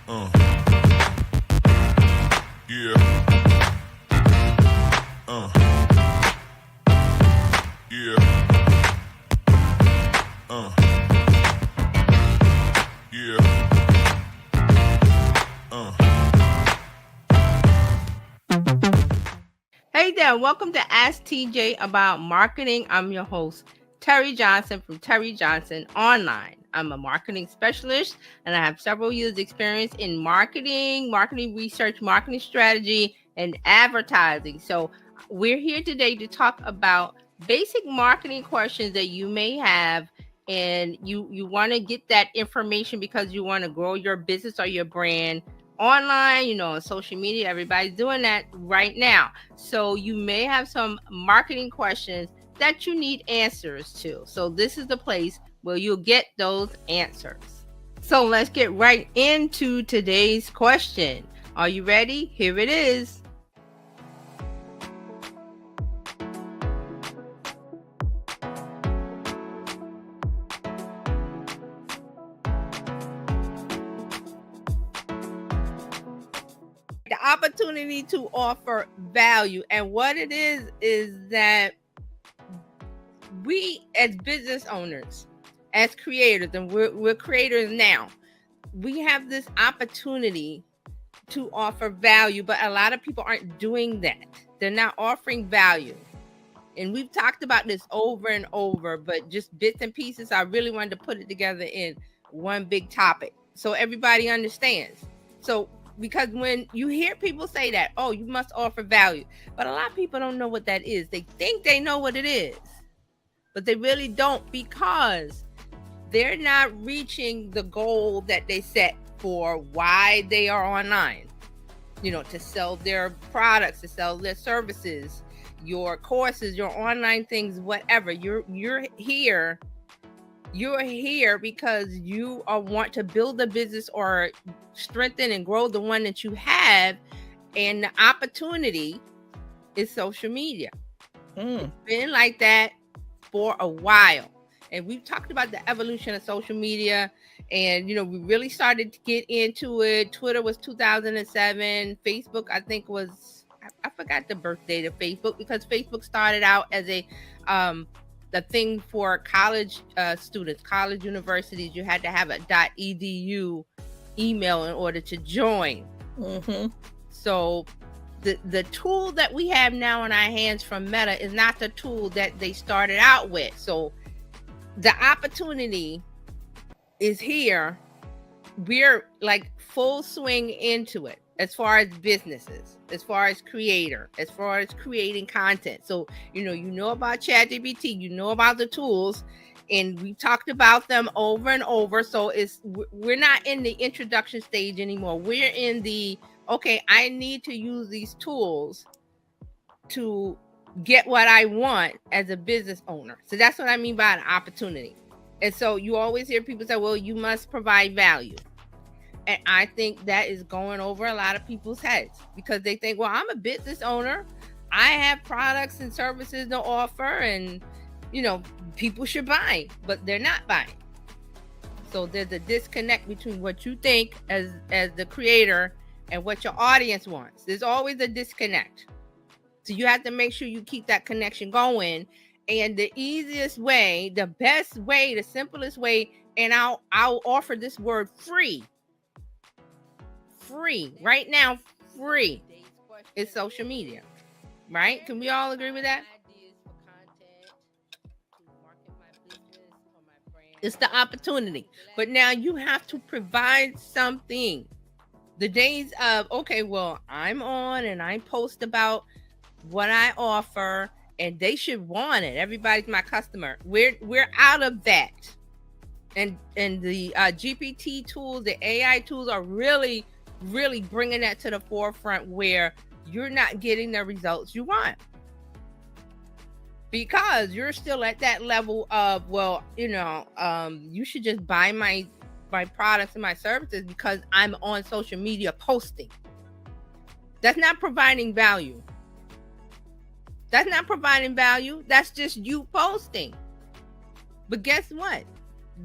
Uh, yeah. Yeah. Yeah. Hey there, welcome to Ask TJ About Marketing. I'm your host, Terry Johnson from Terry Johnson Online. I'm a marketing specialist and I have several years' experience in marketing research, marketing strategy, and advertising. So, we're here today to talk about basic marketing questions that you may have, and you want to get that information because you want to grow your business or your brand online, on social media. Everybody's doing that right now. So you may have some marketing questions that you need answers to. So this is the place where you'll get those answers. So let's get right into today's question. Are you ready? Here it is. The opportunity to offer value. And what it is that we as business owners, as creators, and we're creators now, we have this opportunity to offer value, but a lot of people aren't doing that. They're not offering value. And we've talked about this over and over, but just bits and pieces. I really wanted to put it together in one big topic so everybody understands. So, because when you hear people say that, oh, you must offer value, but a lot of people don't know what that is. They think they know what it is, but they really don't, because they're not reaching the goal that they set for why they are online, to sell their products, to sell their services, your courses, your online things, whatever. You're here because you want to build a business or strengthen and grow the one that you have, and the opportunity is social media. It's been like that for a while. And we've talked about the evolution of social media, and we really started to get into it. Twitter was 2007. Facebook, I think, was, I forgot the birth date of Facebook, because Facebook started out as the thing for college students, college universities. You had to have a .edu email in order to join. So the tool that we have now in our hands from Meta is not the tool that they started out with. So the opportunity is here. We're like full swing into it as far as businesses, as far as creator, as far as creating content. So, you know about ChatGPT, you know about the tools, and we talked about them over and over. So we're not in the introduction stage anymore. We're in the, okay, I need to use these tools to get what I want as a business owner. So that's what I mean by an opportunity. And so you always hear people say, well, you must provide value. And I think that is going over a lot of people's heads, because they think, well, I'm a business owner. I have products and services to offer, and, people should buy, but they're not buying. So there's a disconnect between what you think as the creator and what your audience wants. There's always a disconnect. So you have to make sure you keep that connection going. And the easiest way, the best way, the simplest way, and I'll offer this word: free. Free. Right now, free is social media. Right? Can we all agree with that? It's the opportunity. But now you have to provide something. The days of, okay, well, I'm on and I post about what I offer, and they should want it. Everybody's my customer. We're out of that. And the GPT tools, the AI tools are really, really bringing that to the forefront, where you're not getting the results you want, because you're still at that level of, well, you should just buy my products and my services because I'm on social media posting. That's not providing value. That's not providing value. That's just you posting. But guess what?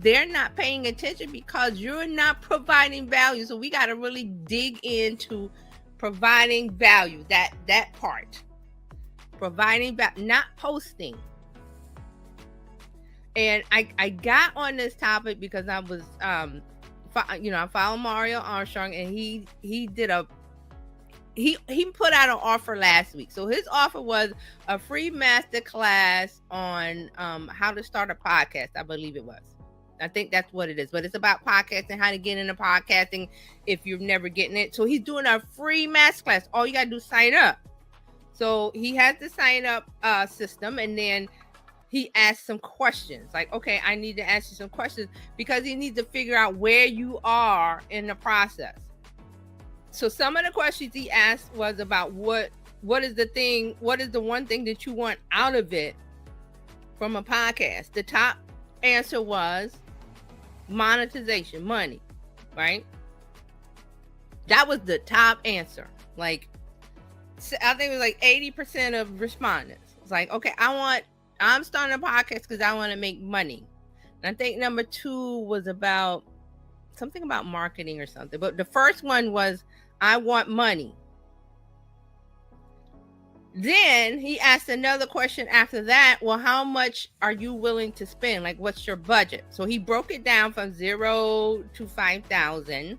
they're not paying attention because you're not providing value. So we got to really dig into providing value, that part. Providing value, not posting. And I got on this topic because I was I follow Mario Armstrong, and he put out an offer last week. So his offer was a free master class on how to start a podcast. I believe it was. I think that's what it is. But it's about podcasting, how to get into podcasting if you're never getting it. So he's doing a free master class. All you got to do is sign up. So he has the sign up system, and then he asked some questions. Like, okay, I need to ask you some questions because he needs to figure out where you are in the process. So some of the questions he asked was about what is the one thing that you want out of it from a podcast? The top answer was monetization, money, right? That was the top answer. Like, I think it was like 80% of respondents. It's like, okay, I'm starting a podcast because I want to make money. And I think number 2 was about something about marketing or something. But the first one was, I want money. Then he asked another question after that. Well, how much are you willing to spend? Like, what's your budget? So he broke it down from 0 to 5,000,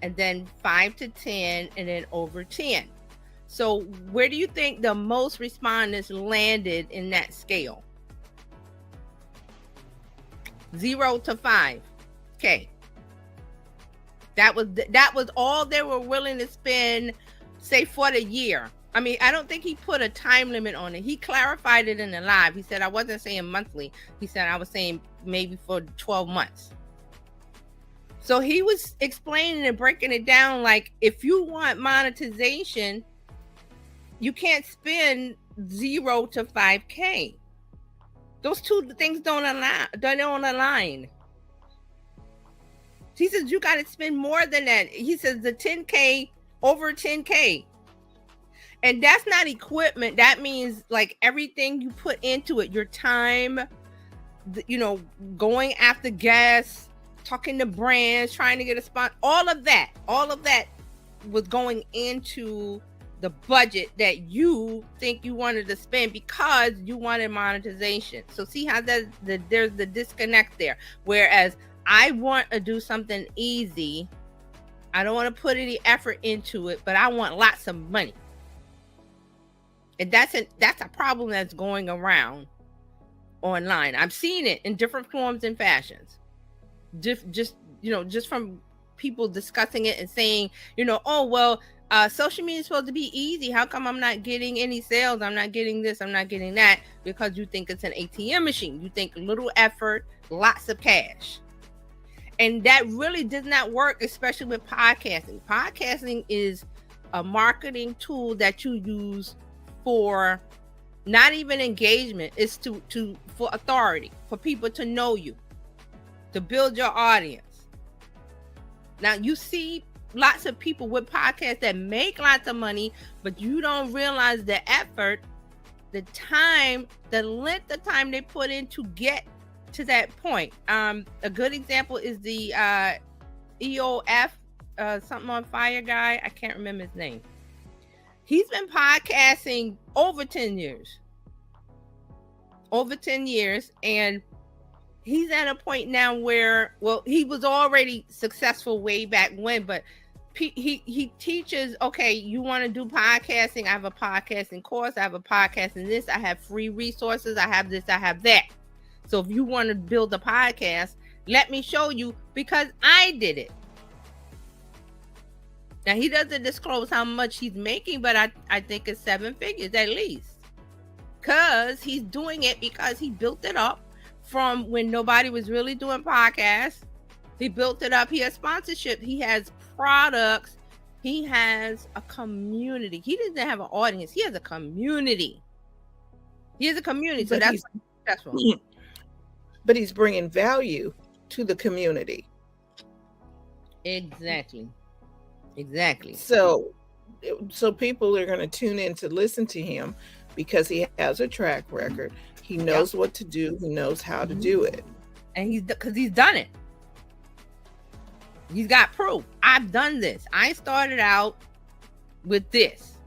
and then 5 to 10, and then over 10. So where do you think the most respondents landed in that scale? 0 to 5. Okay. That was all they were willing to spend, say, for the year. I mean, I don't think he put a time limit on it. He clarified it in the live. He said, I wasn't saying monthly. He said, I was saying maybe for 12 months. So he was explaining and breaking it down. Like, if you want monetization, you can't spend 0 to 5K. Those two things don't align. He says you got to spend more than that. He says the 10K, over 10K. And that's not equipment. That means like everything you put into it, your time, going after guests, talking to brands, trying to get a spot, all of that was going into the budget that you think you wanted to spend because you wanted monetization. So see how there's the disconnect there. Whereas I want to do something easy. I don't want to put any effort into it, but I want lots of money. And that's a problem that's going around online. I've seen it in different forms and fashions. Just from people discussing it and saying, oh, well, social media is supposed to be easy. How come I'm not getting any sales? I'm not getting this. I'm not getting that. Because you think it's an ATM machine. You think little effort, lots of cash. And that really does not work, especially with podcasting. Podcasting is a marketing tool that you use for not even engagement. It's for authority, for people to know you, to build your audience. Now, you see lots of people with podcasts that make lots of money, but you don't realize the effort, the time, the length of time they put in to get to that point. A good example is the EOF something on fire guy. I can't remember his name. He's been podcasting over 10 years. And he's at a point now where, well, he was already successful way back when, but he teaches, okay, you want to do podcasting? I have a podcasting course. I have a podcasting this. I have free resources. I have this. I have that. So if you want to build a podcast, let me show you, because I did it. Now, he doesn't disclose how much he's making, but I think it's 7 figures at least. Because he's doing it because he built it up from when nobody was really doing podcasts. He built it up. He has sponsorship. He has products. He has a community. He doesn't have an audience. He has a community. So that's successful. But he's bringing value to the community. Exactly. So people are going to tune in to listen to him because he has a track record. He knows what to do. He knows how to do it. And because he's done it. He's got proof. I've done this. I started out with this.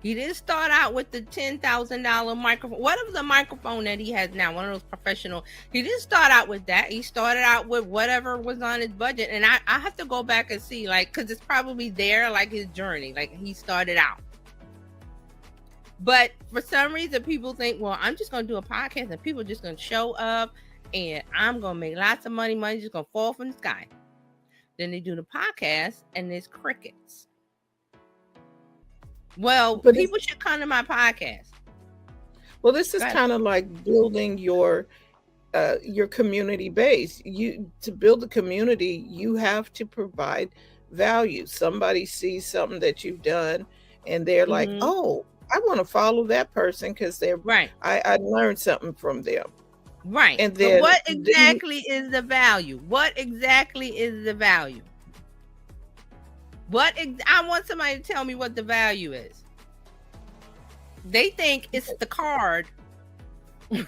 He didn't start out with the $10,000 microphone. Whatever the microphone that he has now, one of those professional. He didn't start out with that. He started out with whatever was on his budget. And I have to go back and see, like, because it's probably there, like his journey, like he started out. But for some reason, people think, well, I'm just going to do a podcast and people are just going to show up and I'm going to make lots of money. Money's just going to fall from the sky. Then they do the podcast and there's crickets. Well, but people should come to my podcast. Well, this is kind of like building your community base. To build a community, you have to provide value. Somebody sees something that you've done and they're like, oh, I want to follow that person because they're right. I learned something from them. Right. And then what exactly is the value? What exactly is the value? I want somebody to tell me what the value is. They think it's the card.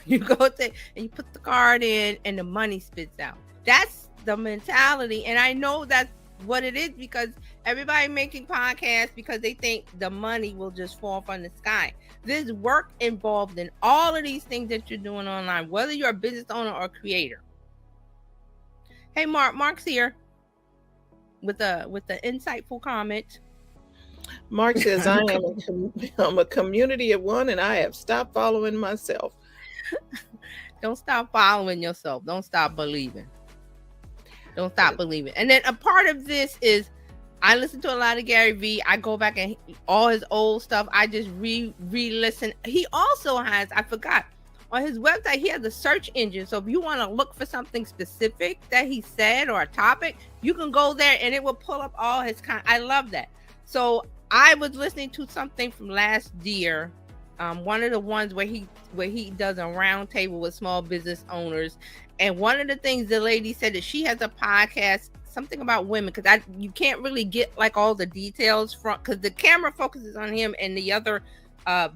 You go there and you put the card in and the money spits out. That's the mentality. And I know that's what it is because everybody making podcasts because they think the money will just fall from the sky. There's work involved in all of these things that you're doing online, whether you're a business owner or creator. Hey, Mark's here with a insightful comment. Mark says, I'm a community of one and I have stopped following myself. Don't stop following yourself. Don't stop believing. Don't stop believing. And then a part of this is I listen to a lot of Gary Vee. I go back and all his old stuff. I just re-listen. He also has, I forgot, on his website, he has a search engine. So if you want to look for something specific that he said or a topic, you can go there and it will pull up all his I love that. So I was listening to something from last year. One of the ones where he does a round table with small business owners. And one of the things the lady said that she has a podcast, something about women, because you can't really get like all the details from, because the camera focuses on him and the other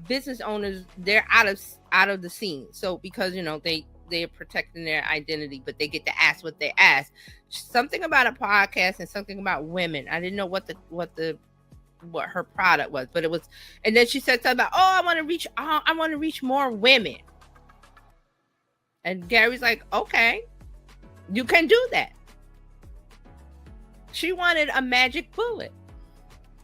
business owners, they're out of the scene. So because they're protecting their identity, but they get to ask what they ask. Something about a podcast and something about women. I didn't know what her product was, but it was. And then she said something about, I want to reach more women. And Gary's like, okay, you can do that. She wanted a magic bullet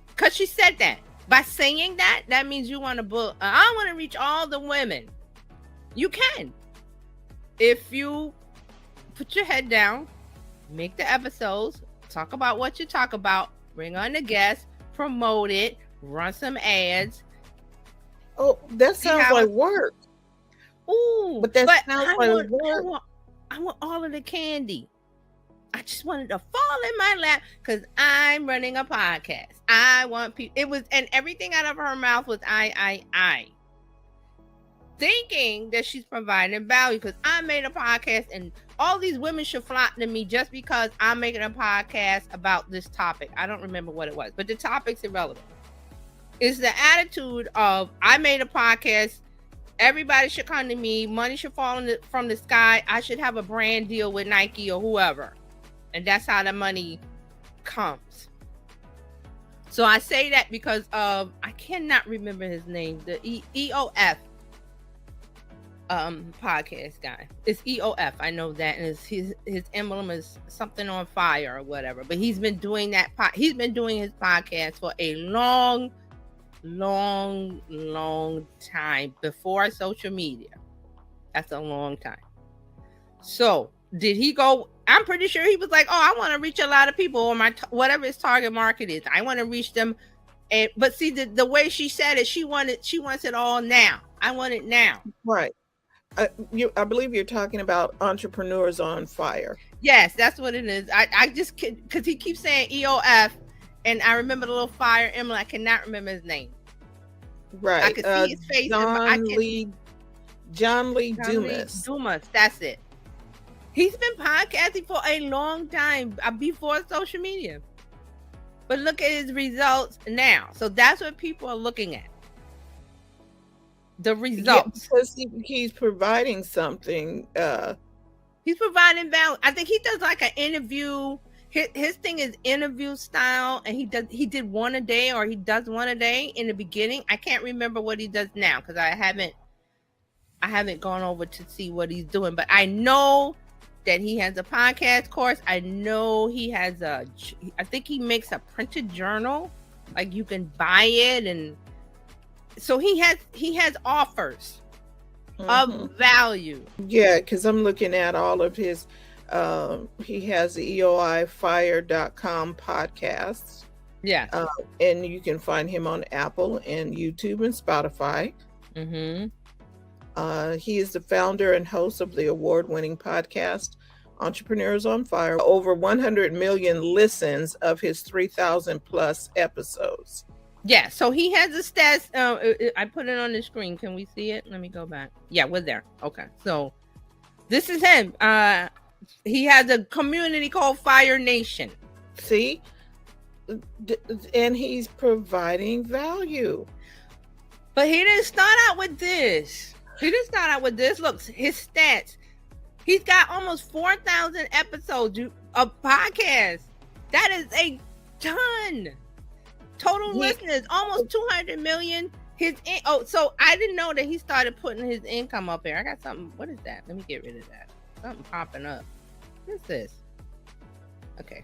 because she said that. By saying that means you want to I want to reach all the women. You can. If you put your head down, make the episodes, talk about what you talk about, bring on the guests, promote it, run some ads. Oh, that sounds like work. Ooh, but sounds like work. I want all of the candy. I just wanted to fall in my lap because I'm running a podcast. I want people. It was, and everything out of her mouth was I. Thinking that she's providing value because I made a podcast and all these women should flock to me just because I'm making a podcast about this topic. I don't remember what it was, but the topic's irrelevant. It's the attitude of I made a podcast. Everybody should come to me. Money should fall from the sky. I should have a brand deal with Nike or whoever. And that's how the money comes. So I say that because of, I cannot remember his name, the EOF podcast guy. It's EOF. I know that. And his emblem is something on fire or whatever. But he's been doing he's been doing his podcast for a long time before social media. That's a long time. So did he go? I'm pretty sure he was like, I want to reach a lot of people, or whatever his target market is. I want to reach them. But see, the way she said it, she wants it all now. I want it now. Right. I believe you're talking about Entrepreneurs on Fire. Yes, that's what it is. I just, because he keeps saying EOF, and I remember the little fire emblem. I cannot remember his name. Right. I could see his face. John Lee Dumas. Dumas, that's it. He's been podcasting for a long time before social media. But look at his results now. So that's what people are looking at. The results. Yeah, because he's providing something. He's providing value. I think he does like an interview. His thing is interview style, and he did one a day, or he does one a day in the beginning. I can't remember what he does now because I haven't gone over to see what he's doing, but I know that he has a podcast course. I know he has I think he makes a printed journal, like you can buy it, and so he has offers of value. Yeah, because I'm looking at all of his. He has the EOIFire.com podcasts. Yeah, and you can find him on Apple and YouTube and Spotify. He is the founder and host of the award-winning podcast Entrepreneurs on Fire. Over 100 million listens of his 3,000 plus episodes. Yeah, so he has a stats. I put it on the screen. Can we see it? Let me go back. Yeah, we're there. Okay, so this is him. He has a community called Fire Nation. See? And he's providing value. But he didn't start out with this. Look, his stats. He's got almost 4,000 episodes of podcasts. That is a ton. Total listeners, almost 200 million. So I didn't know that he started putting his income up here. I got something. What is that? Let me get rid of that. Something popping up. What's this? Okay.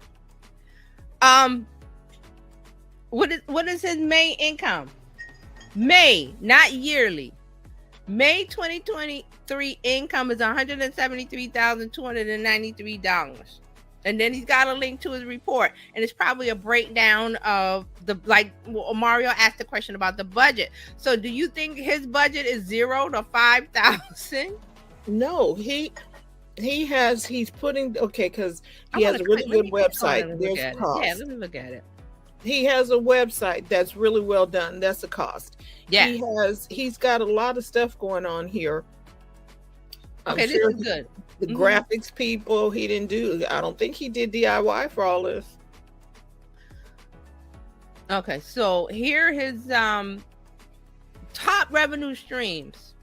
What is his May income? May, not yearly. May 2023 income is $173,293. And then he's got a link to his report. And it's probably a breakdown of Mario asked the question about the budget. So do you think his budget is 0 to 5,000? No, he's putting, because he has a really good website. There's cost. Yeah, let me look at it. He has a website that's really well done. That's a cost. Yeah. He's got a lot of stuff going on here. Okay, this is good. The graphics people, he didn't do. I don't think he did DIY for all this. Okay, so here his top revenue streams.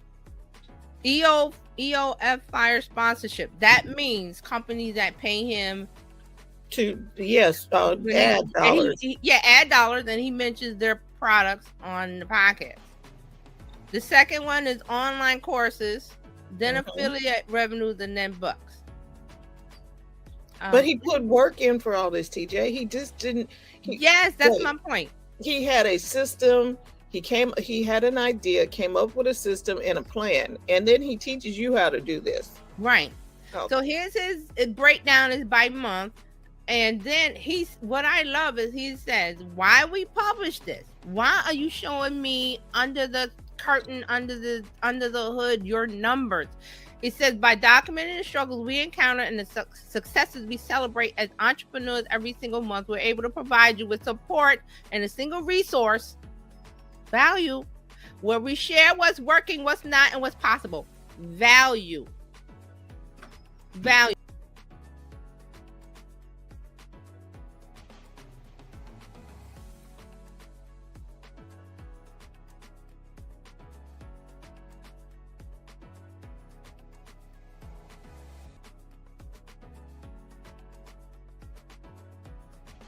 EOF Fire sponsorship. That means companies that pay him to add dollars. Add dollars, and he mentions their products on the podcast. The second one is online courses, then affiliate revenues, and then books. But he put work in for all this, TJ. He just didn't. That's my point. He had a system. He had an idea, came up with a system and a plan, and then he teaches you how to do this. Right. Okay. So here's his breakdown is by month. And then what I love is he says, why we publish this? Why are you showing me under the curtain, under the hood, your numbers? It says, by documenting the struggles we encounter and the successes we celebrate as entrepreneurs every single month, we're able to provide you with support and a single resource, value, where we share what's working, what's not, and what's possible. Value.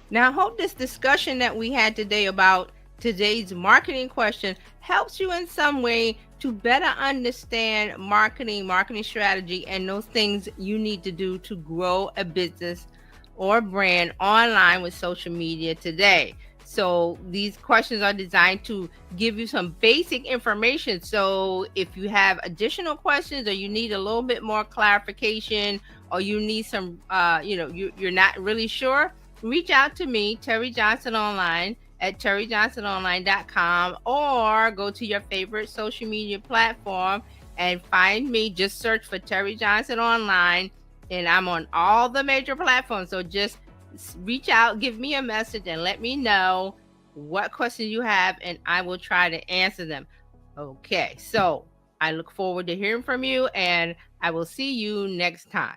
Now, I hope this discussion that we had today about today's marketing question helps you in some way to better understand marketing strategy, and those things you need to do to grow a business or brand online with social media today. So these questions are designed to give you some basic information. So if you have additional questions, or you need a little bit more clarification, or you need some, you're not really sure, reach out to me, Terry Johnson Online, at terryjohnsononline.com, or go to your favorite social media platform and find me. Just search for Terry Johnson Online, and I'm on all the major platforms. So just reach out, give me a message, and let me know what questions you have, and I will try to answer them. Okay, so I look forward to hearing from you, and I will see you next time.